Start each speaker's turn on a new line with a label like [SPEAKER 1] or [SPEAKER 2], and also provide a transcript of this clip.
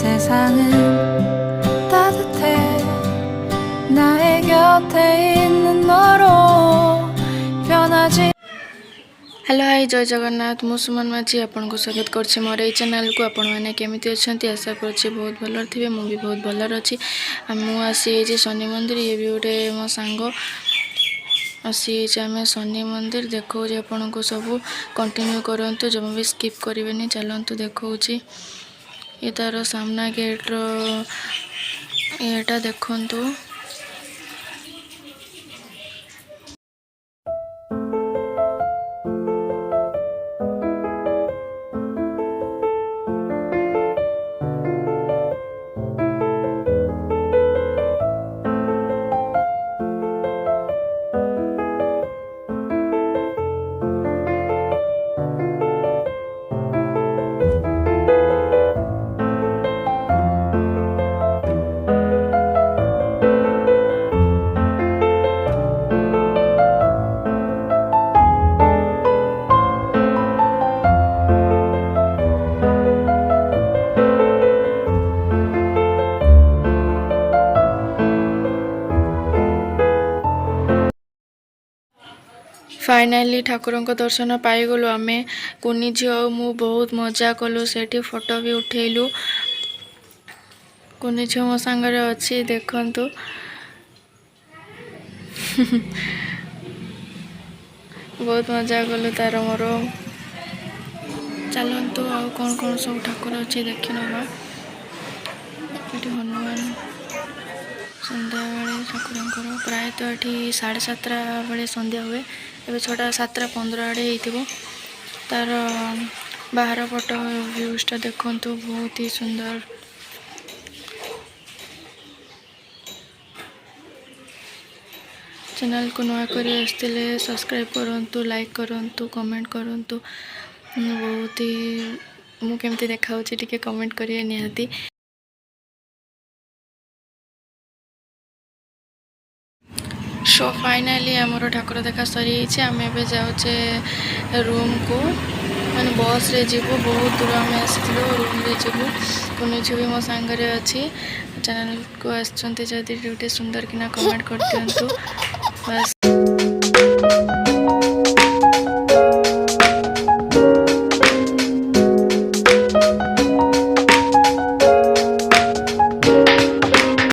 [SPEAKER 1] 세상은 따뜻해 나의 곁에 있는 너로 변하지 hello hi जय जगन्नाथ मु सुमन माझी आपन को स्वागत करछि मोर ए चैनल को आपण माने केमिति अछंती आशा करछि बहुत भलर थिबे मु भी बहुत भलर अछि मु आसी जे शनि मंदिर ये भी उठे मो सांग आसी जे हमें शनि मंदिर देखो जे आपण को सब कंटिन्यू करंतु जब भी स्किप करिवेनी चलंतु देखो छी ये तार सामना गेट रो एटा देखंतु फाइनाली ठाकुर दर्शन पाईगलु आम कुनी झी मु बहुत मजा कलु से फोटो भी उठेलु कुनी झी मो सांगरे अच्छी देखंतु बहुत मजा कलु तार मोर चलतु आ कौन कौन सब ठाकुर अच्छे देखी ना हनुमान संध्या बेले ठाकुर प्रायतः ये 7:30 बेले संध्या हुए एवं 7:15 आड़े हो तार बाहर पट व्यूज़टा देखंतु बहुत ही सुंदर चैनल को नया करी आसते सब्सक्राइब करंतु लाइक करंतु कमेंट करंतु बहुत ही मु केमती देखा टिके कमेंट करिए निहाती सो फाइनाली आमर ठाकुर देखा सरी आम ए जाऊे रूम को मैंने बस रे जीवु बहुत दूर आम आसलु रूम रे जीवु कुनी झी भी मो सांगरे अच्छी चैनल को आसुँच जदि गोटे सुंदर किना कमेंट कर दिंतु बस।